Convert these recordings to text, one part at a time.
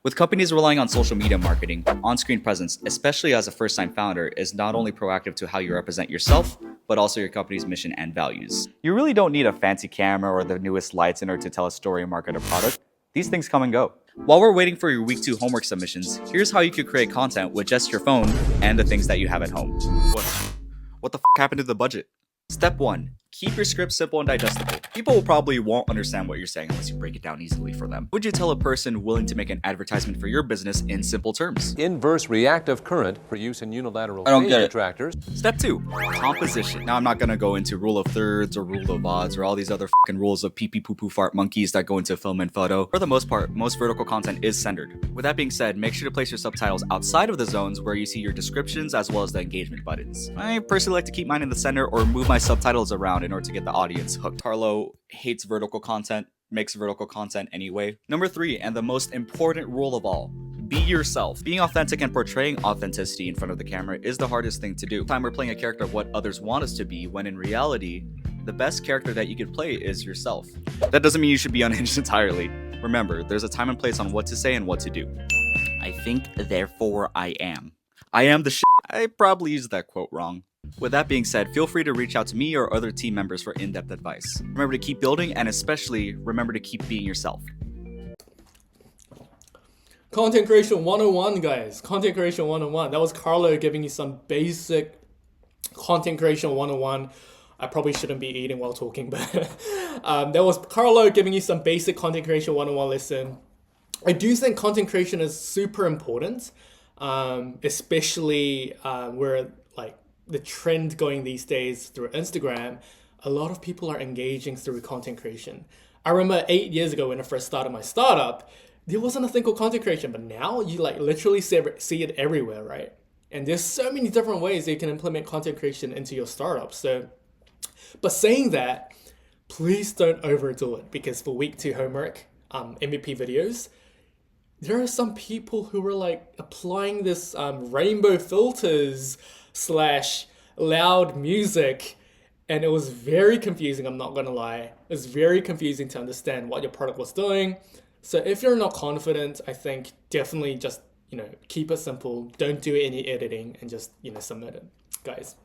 With companies relying on social media marketing, on-screen presence, especially as a first-time founder, is not only proactive to how you represent yourself, but also your company's mission and values. You really don't need a fancy camera or the newest lights in order to tell a story and market a product. These things come and go. While we're waiting for your week 2 homework submissions, here's how you could create content with just your phone and the things that you have at home. What the f happened to the budget? Step 1. Keep your script simple and digestible. People probably won't understand what you're saying unless you break it down easily for them. Would you tell a person willing to make an advertisement for your business in simple terms? Inverse reactive current for use in unilateral I don't phase get it. detractors. Step 2. Composition. Now I'm not gonna go into rule of thirds or rule of odds or all these other fucking rules of pee pee poo poo fart monkeys that go into film and photo. For the most part, most vertical content is centered. With that being said, make sure to place your subtitles outside of the zones where you see your descriptions as well as the engagement buttons. I personally like to keep mine in the center or move my subtitles around in order to get the audience hooked. Carlo hates vertical content, makes vertical content anyway. Number 3, and the most important rule of all, be yourself. Being authentic and portraying authenticity in front of the camera is the hardest thing to do. Time we're playing a character of what others want us to be, when in reality, the best character that you could play is yourself. That doesn't mean you should be unhinged entirely. Remember, there's a time and place on what to say and what to do. I think, therefore I am. I am the shit. I probably used that quote wrong. With that being said, feel free to reach out to me or other team members for in-depth advice. Remember to keep building and especially remember to keep being yourself. Content creation 101, guys. Content creation 101. That was Carlo giving you some basic content creation 101. I probably shouldn't be eating while talking, but that was Carlo giving you some basic content creation 101 lesson. I do think content creation is super important, especially where like the trend going these days through Instagram. A lot of people are engaging through content creation. I remember 8 years ago when I first started my startup, there wasn't a thing called content creation, but now you like literally see it everywhere, right? And there's so many different ways that you can implement content creation into your startup. So, but saying that, please don't overdo it, because for week 2 homework, MVP videos, there are some people who were like applying this rainbow filters / loud music, and it was very confusing. I'm not gonna lie, it was very confusing to understand what your product was doing. So if you're not confident, I think definitely just, keep it simple. Don't do any editing and just, submit it. Guys,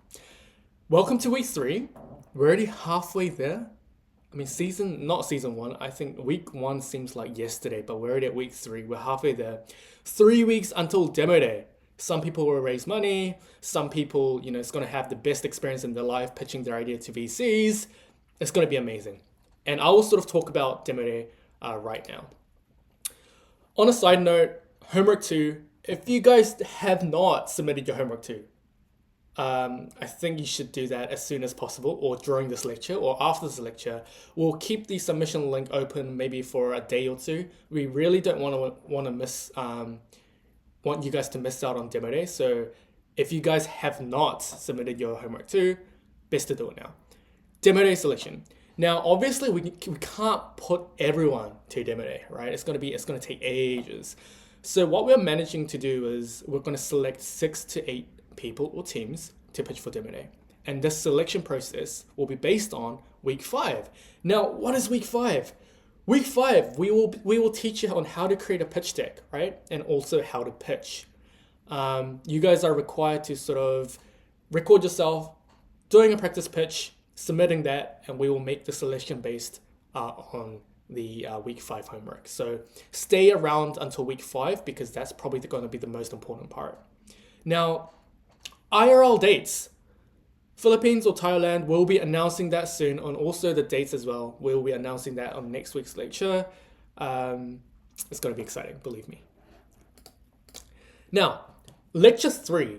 welcome to week 3. We're already halfway there. I mean, not season 1. I think week 1 seems like yesterday, but we're already at week 3. We're halfway there. 3 weeks until demo day. Some people will raise money. Some people, it's going to have the best experience in their life pitching their idea to VCs. It's going to be amazing. And I will sort of talk about demo day right now. On a side note, homework 2, if you guys have not submitted your homework 2, I think you should do that as soon as possible, or during this lecture or after this lecture. We'll keep the submission link open maybe for a day or 2. We really don't want you guys to miss out on demo day. So if you guys have not submitted your homework 2, best to do it now. Demo day selection. Now, obviously, we can't put everyone to demo day, right? It's gonna take ages. So what we're managing to do is we're gonna select 6 to 8 people or teams to pitch for demo day, and this selection process will be based on week 5. Now, what is week 5? Week 5, we will teach you on how to create a pitch deck, right? And also how to pitch. You guys are required to sort of record yourself doing a practice pitch, submitting that, and we will make the selection based on the week 5 homework. So stay around until week 5, because that's probably going to be the most important part. Now, IRL dates. Philippines or Thailand, will be announcing that soon, and also the dates as well. We'll be announcing that on next week's lecture. It's going to be exciting, believe me. Now, lecture 3.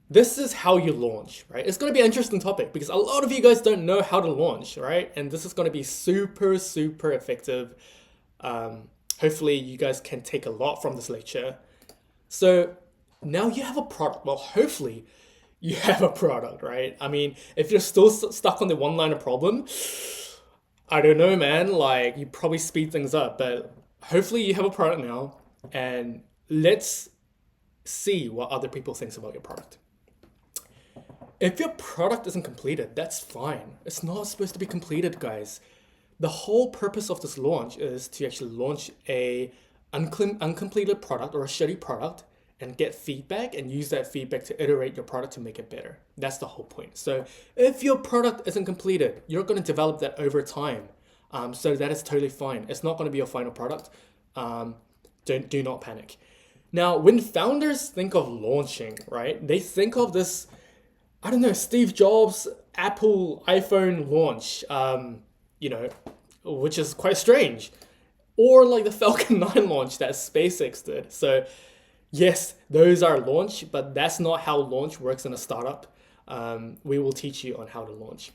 This is how you launch, right? It's going to be an interesting topic because a lot of you guys don't know how to launch, right? And this is going to be super, super effective. Hopefully you guys can take a lot from this lecture. So now you have a product. Well, hopefully you have a product, right? I mean, if you're still stuck on the one-liner problem, I don't know, man. Like, you probably speed things up, but hopefully you have a product now, and let's see what other people think about your product. If your product isn't completed, that's fine. It's not supposed to be completed, guys. The whole purpose of this launch is to actually launch a uncompleted product or a shitty product and get feedback and use that feedback to iterate your product to make it better. That's the whole point. So if your product isn't completed, you're going to develop that over time. So that is totally fine. It's not going to be your final product. Do not panic. Now, when founders think of launching, right, they think of this, I don't know, Steve Jobs, Apple iPhone launch, which is quite strange. Or like the Falcon 9 launch that SpaceX did. So yes, those are launch, but that's not how launch works in a startup. We will teach you on how to launch.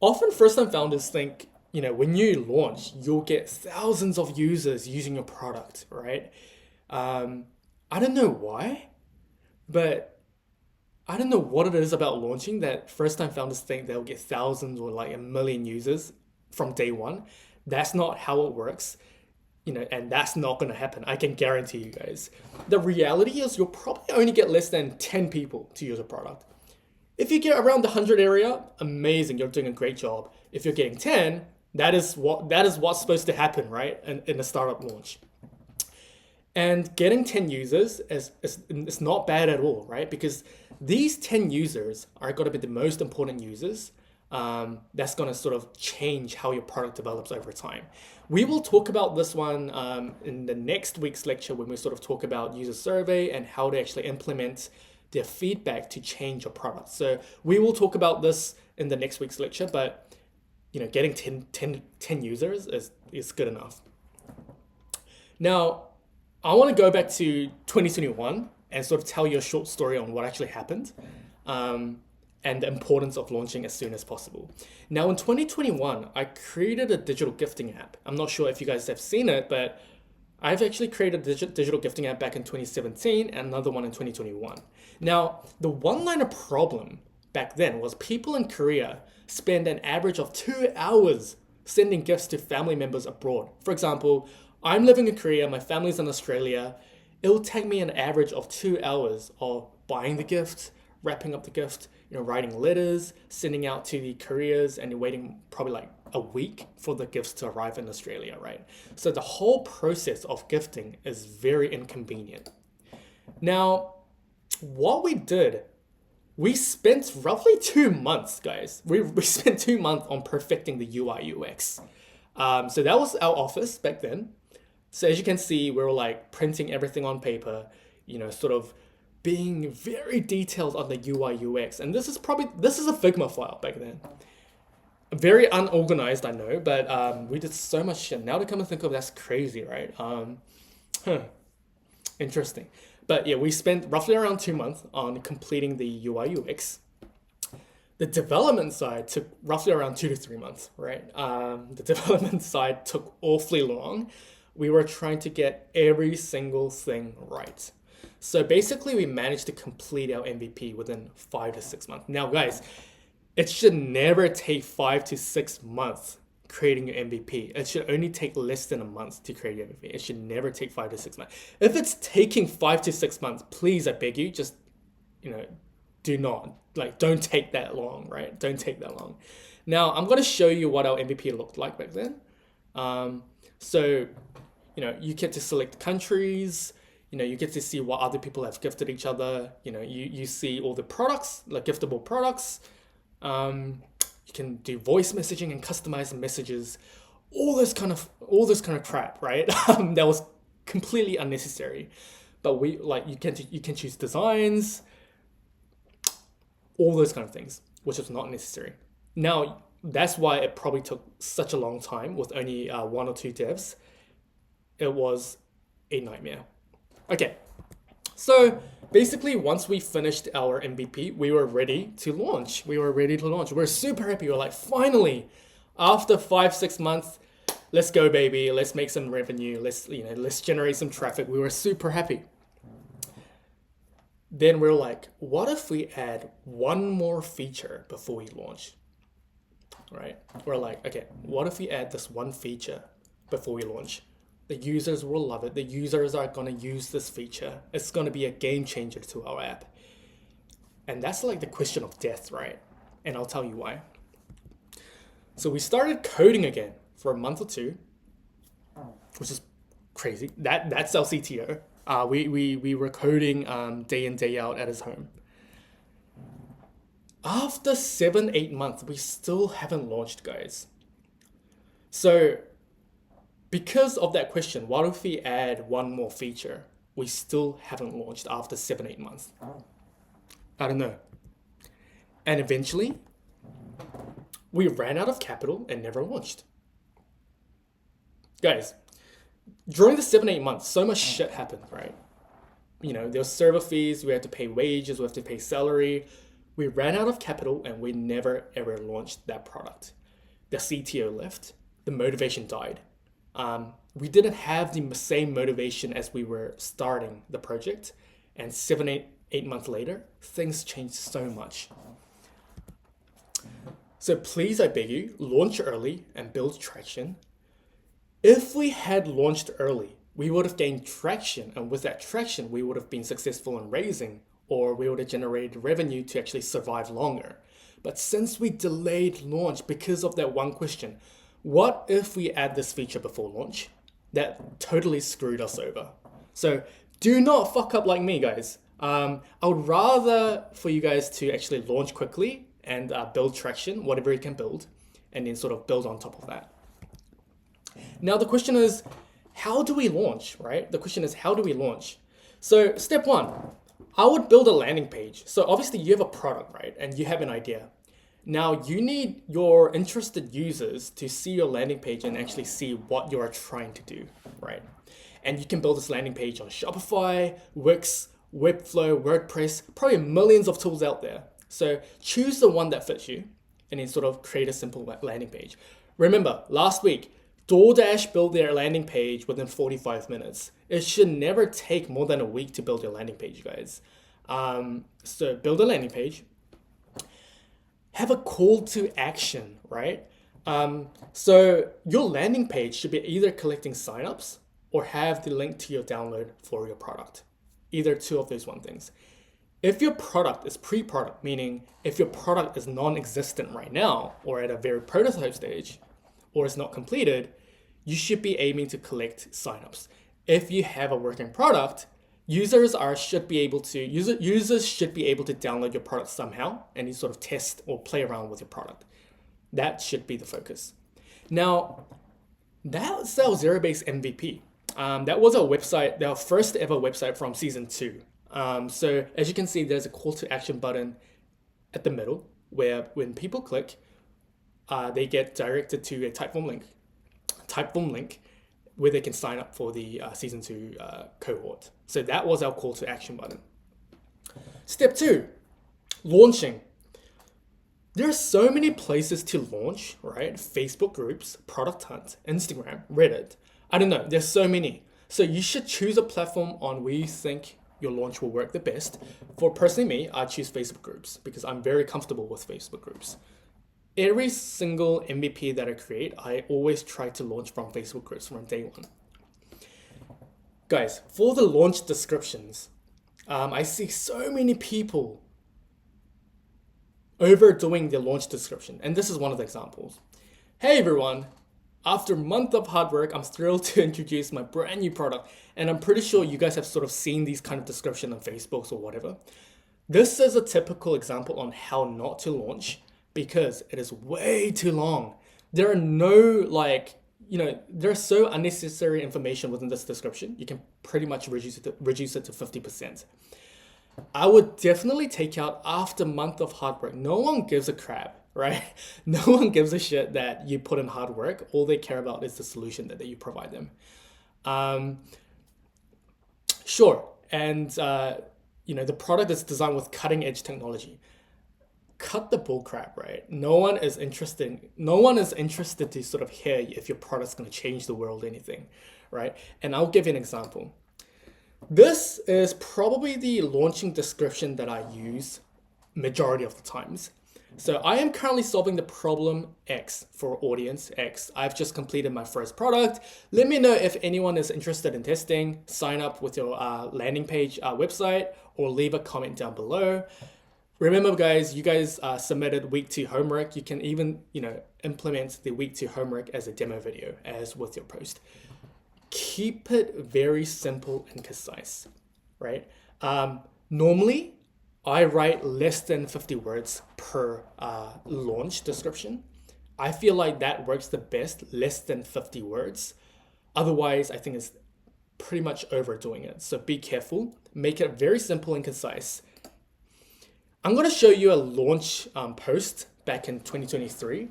Often first-time founders think, when you launch, you'll get thousands of users using your product, right? I don't know why, but I don't know what it is about launching that first-time founders think they'll get thousands or like 1 million users from day one. That's not how it works, and that's not going to happen. I can guarantee you guys. The reality is you'll probably only get less than 10 people to use a product. If you get around the 100 area, amazing, you're doing a great job. If you're getting 10, that is what's supposed to happen, right? In a startup launch. And getting 10 users is not bad at all, right? Because these 10 users are going to be the most important users. That's going to sort of change how your product develops over time. We will talk about this one in the next week's lecture when we sort of talk about user survey and how to actually implement their feedback to change your product. So we will talk about this in the next week's lecture, but getting 10 users is good enough. Now, I want to go back to 2021 and sort of tell you a short story on what actually happened. And the importance of launching as soon as possible. Now in 2021, I created a digital gifting app. I'm not sure if you guys have seen it, but I've actually created a digital gifting app back in 2017 and another one in 2021. Now, the one-liner problem back then was people in Korea spend an average of 2 hours sending gifts to family members abroad. For example, I'm living in Korea, my family's in Australia. It will take me an average of 2 hours of buying the gift, wrapping up the gift, writing letters, sending out to the couriers, and waiting probably like a week for the gifts to arrive in Australia, right? So the whole process of gifting is very inconvenient. Now, what we did, we spent roughly 2 months, guys. We spent 2 months on perfecting the UI UX. So that was our office back then. So as you can see, we were like printing everything on paper, sort of being very detailed on the UI UX. And this is a Figma file back then. Very unorganized, I know, but we did so much shit. Now to come and think of, that's crazy, right? Interesting. But yeah, we spent roughly around 2 months on completing the UI UX. The development side took roughly around 2 to 3 months, right? The development side took awfully long. We were trying to get every single thing right. So basically, we managed to complete our MVP within 5 to 6 months. Now, guys, it should never take 5 to 6 months creating your MVP. It should only take less than a month to create your MVP. It should never take 5 to 6 months. If it's taking 5 to 6 months, please, I beg you, just, don't take that long, right? Don't take that long. Now, I'm going to show you what our MVP looked like back then. So, you get to select countries. You get to see what other people have gifted each other. You see all the products, like giftable products. You can do voice messaging and customize messages. All this kind of crap, right? That was completely unnecessary. But you can choose designs, all those kind of things, which is not necessary. Now, that's why it probably took such a long time with only 1 or 2 devs. It was a nightmare. Okay, so basically once we finished our MVP, we were ready to launch. We were super happy. We were like, finally, after 5-6 months, let's go, baby. Let's make some revenue. Let's generate some traffic. We were super happy. Then we're like, what if we add one more feature before we launch? Right? We're like, okay, what if we add this one feature before we launch? The users will love it. The users are going to use this feature. It's going to be a game changer to our app. And that's like the question of death, right? And I'll tell you why. So we started coding again for a month or two, which is crazy. That's our CTO. We were coding day in, day out at his home. After 7-8 months, we still haven't launched, guys. So because of that question, what if we add one more feature? We still haven't launched after 7-8 months. I don't know. And eventually, we ran out of capital and never launched. Guys, during the 7-8 months, so much shit happened, right? You know, there were server fees, we had to pay wages, we had to pay salary. We ran out of capital and we never ever launched that product. The CTO left, the motivation died. We didn't have the same motivation as we were starting the project. And 7-8 months later, things changed so much. So please, I beg you, launch early and build traction. If we had launched early, we would have gained traction. And with that traction, we would have been successful in raising, or we would have generated revenue to actually survive longer. But since we delayed launch because of that one question, what if we add this feature before launch? That totally screwed us over. So do not fuck up like me, guys. I would rather for you guys to actually launch quickly and build traction, whatever you can build, and then sort of build on top of that. Now the question is, how do we launch, right? The question is, how do we launch? So step one, I would build a landing page. So obviously you have a product, right? And you have an idea. Now you need your interested users to see your landing page and actually see what you're trying to do, right? And you can build this landing page on Shopify, Wix, Webflow, WordPress, probably millions of tools out there. So choose the one that fits you and then sort of create a simple landing page. Remember, last week, DoorDash built their landing page within 45 minutes. It should never take more than a week to build your landing page, guys. So build a landing page. Have a call to action, right? So your landing page should be either collecting signups or have the link to your download for your product. Either two of those one things. If your product is pre-product, meaning if your product is non-existent right now or at a very prototype stage, or is not completed, you should be aiming to collect signups. If you have a working product, users should be able to download your product somehow and you sort of test or play around with your product. That should be the focus. Now, that's our zero-based MVP. That was our website, our first ever website from season 2. So as you can see, there's a call to action button at the middle where when people click, they get directed to a Typeform link where they can sign up for the season 2 cohort. So that was our call to action button. Step 2, launching. There are so many places to launch, right? Facebook groups, Product Hunt, Instagram, Reddit. I don't know, there's so many. So you should choose a platform on where you think your launch will work the best. For personally me, I choose Facebook groups because I'm very comfortable with Facebook groups. Every single MVP that I create, I always try to launch from Facebook groups from day one. Guys, for the launch descriptions, I see so many people overdoing their launch description. And this is one of the examples. Hey everyone, after a month of hard work, I'm thrilled to introduce my brand new product. And I'm pretty sure you guys have sort of seen these kind of description on Facebook or whatever. This is a typical example on how not to launch because it is way too long. There are no there's so unnecessary information within this description. You can pretty much reduce it to 50%. I would definitely take out after a month of hard work. No one gives a crap, right? No one gives a shit that you put in hard work. All they care about is the solution that you provide them. Sure, and the product is designed with cutting edge technology. Cut the bull crap, right? No one is interested to sort of hear if your product's going to change the world or anything, right? And I'll give you an example. This is probably the launching description that I use majority of the times. So I am currently solving the problem X for audience X. I've just completed my first product. Let me know if anyone is interested in testing. Sign up with your landing page website or leave a comment down below. Remember guys, you guys submitted week 2 homework. You can even, implement the week 2 homework as a demo video as with your post. keep it very simple and concise, right? Normally, I write less than 50 words per launch description. I feel like that works the best, less than 50 words. Otherwise, I think it's pretty much overdoing it. So be careful, make it very simple and concise. I'm going to show you a launch post back in 2023.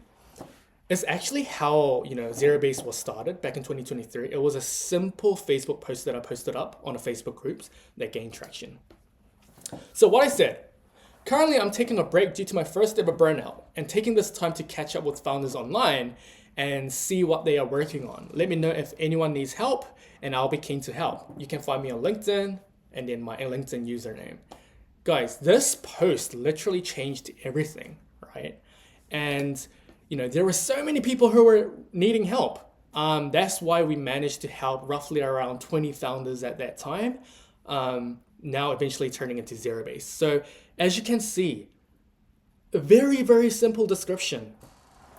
It's actually how, Zero Base was started back in 2023. It was a simple Facebook post that I posted up on a Facebook groups that gained traction. So what I said, currently I'm taking a break due to my first ever burnout and taking this time to catch up with founders online and see what they are working on. Let me know if anyone needs help and I'll be keen to help. You can find me on LinkedIn and then my LinkedIn username. Guys, this post literally changed everything, right? And there were so many people who were needing help. That's why we managed to help roughly around 20 founders at that time. Now eventually turning into Zero Base. So as you can see, a very, very simple description.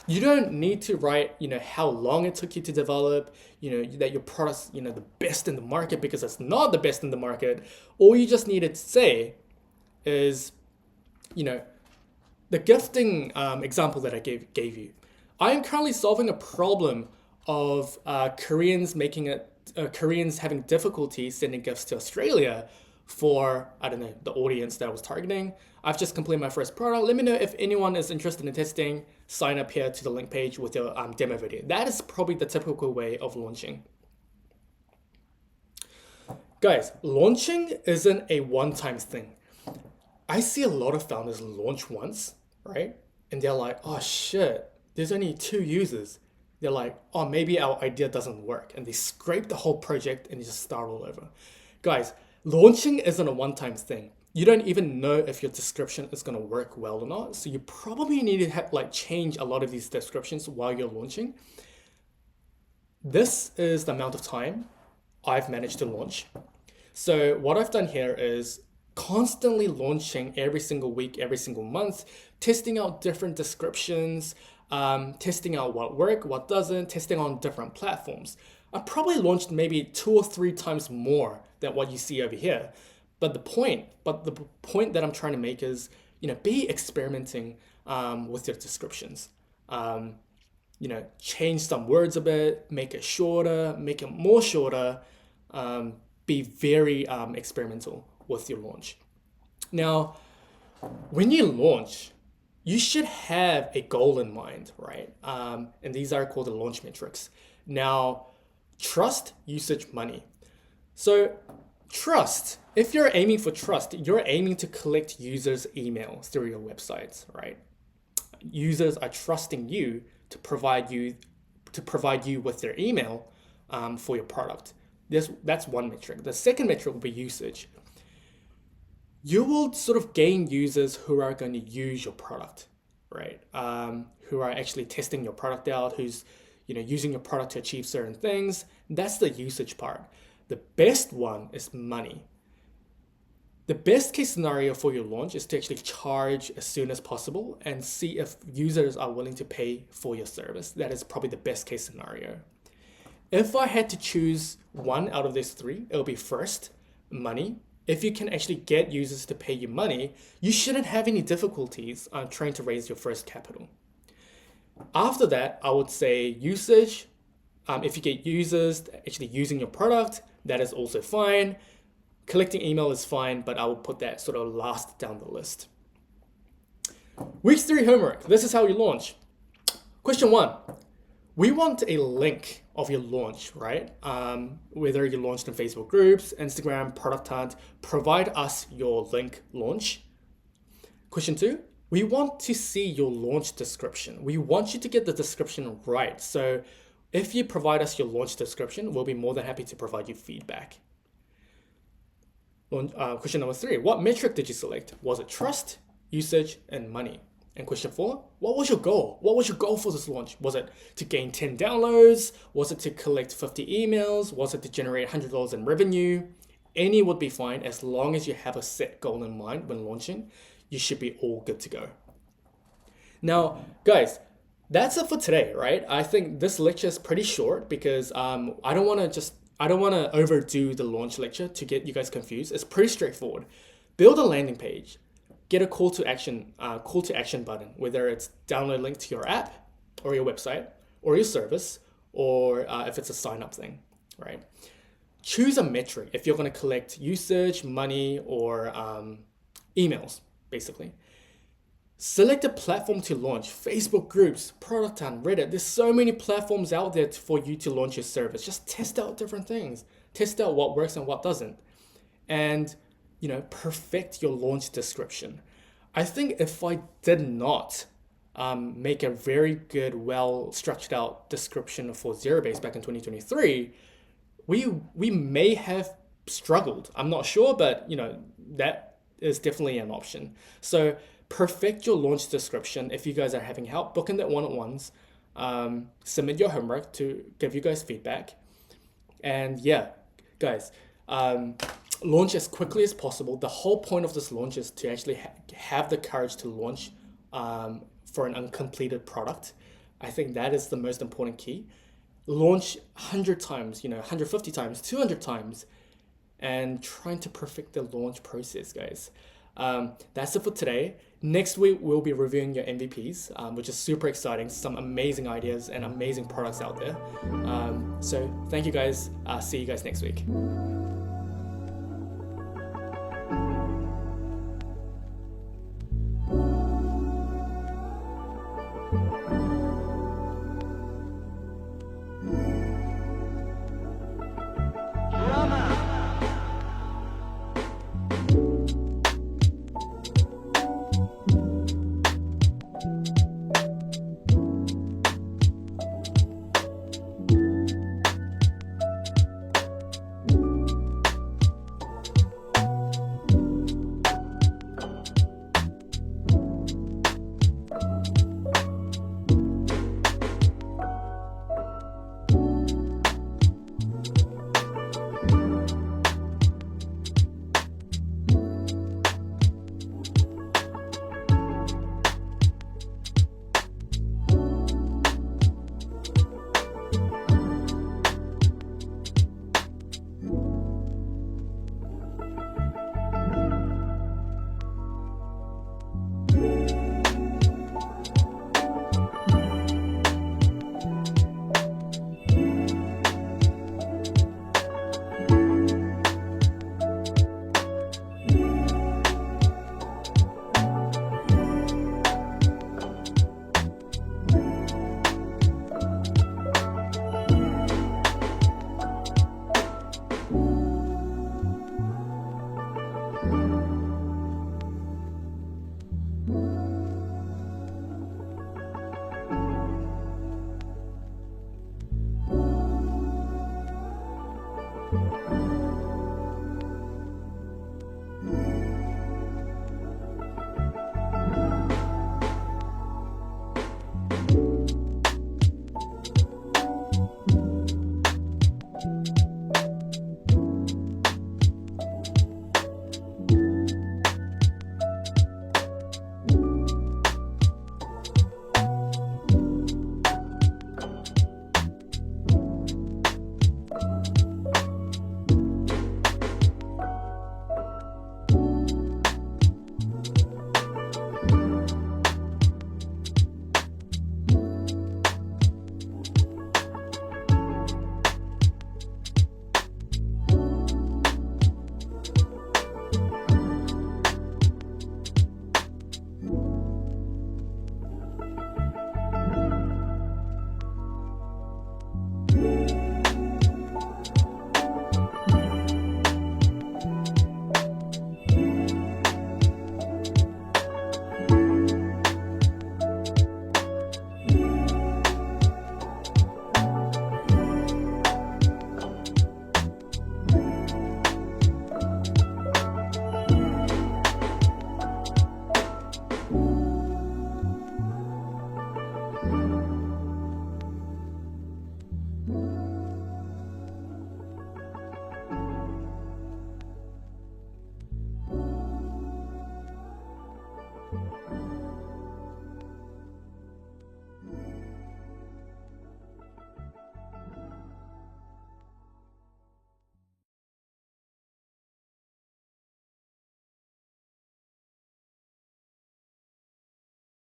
You don't need to write, how long it took you to develop, that your product's, the best in the market, because it's not the best in the market. All you just needed to say is, the gifting example that I gave you. I am currently solving a problem of Koreans having difficulty sending gifts to Australia for, the audience that I was targeting. I've just completed my first product. Let me know if anyone is interested in testing. Sign up here to the link page with your demo video. That is probably the typical way of launching. Guys, launching isn't a one-time thing. I see a lot of founders launch once, right? And they're like, oh shit, there's only 2 users. They're like, oh, maybe our idea doesn't work. And they scrape the whole project and they just start all over. Guys, launching isn't a one-time thing. You don't even know if your description is going to work well or not. So you probably need to change a lot of these descriptions while you're launching. This is the amount of time I've managed to launch. So what I've done here is constantly launching every single week, every single month, testing out different descriptions, testing out what works, what doesn't, testing on different platforms. I probably launched maybe 2 or 3 times more than what you see over here. But the point that I'm trying to make is, be experimenting with your descriptions. Change some words a bit, make it shorter, make it more shorter. Be very experimental with your launch. Now, when you launch, you should have a goal in mind, right? And these are called the launch metrics. Now, trust, usage, money. So trust, if you're aiming for trust, you're aiming to collect users' emails through your websites, right? Users are trusting you to provide you with their email for your product. That's one metric. The second metric will be usage. You will sort of gain users who are going to use your product, right? Who are actually testing your product out, who's using your product to achieve certain things. That's the usage part. The best one is money. The best case scenario for your launch is to actually charge as soon as possible and see if users are willing to pay for your service. That is probably the best case scenario. If I had to choose one out of these 3, it'll be first, money. If you can actually get users to pay you money, you shouldn't have any difficulties on trying to raise your first capital. After that, I would say usage. If you get users actually using your product, that is also fine. Collecting email is fine, but I will put that sort of last down the list. Week 3 homework. This is how you launch. Question 1. We want a link of your launch, right? Whether you launched in Facebook groups, Instagram, Product Hunt, provide us your link launch. Question 2, we want to see your launch description. We want you to get the description right. So if you provide us your launch description, we'll be more than happy to provide you feedback. Question number 3, what metric did you select? Was it trust, usage, and money? And question 4, what was your goal? What was your goal for this launch? Was it to gain 10 downloads? Was it to collect 50 emails? Was it to generate $100 in revenue? Any would be fine as long as you have a set goal in mind when launching. You should be all good to go. Now, guys, that's it for today, right? I think this lecture is pretty short because I don't want to just I don't want to overdo the launch lecture to get you guys confused. It's pretty straightforward. Build a landing page, get a call to action button, whether it's download a link to your app or your website or your service, or if it's a sign up thing, right? Choose a metric if you're going to collect usage, money, or emails, basically. Select a platform to launch. Facebook groups, Product Hunt, Reddit. There's so many platforms out there for you to launch your service. Just test out different things. Test out what works and what doesn't. And, perfect your launch description. I think if I did not make a very good, well structured out description for Zerobase back in 2023, we may have struggled. I'm not sure, but that is definitely an option. So perfect your launch description. If you guys are having help, book in that one-on-ones, submit your homework to give you guys feedback. And yeah, guys, launch as quickly as possible. The whole point of this launch is to actually have the courage to launch for an uncompleted product. I think that is the most important key. Launch 100 times, 150 times, 200 times, and trying to perfect the launch process, guys. That's it for today. Next week, we'll be reviewing your MVPs, which is super exciting. Some amazing ideas and amazing products out there. So thank you guys. See you guys next week.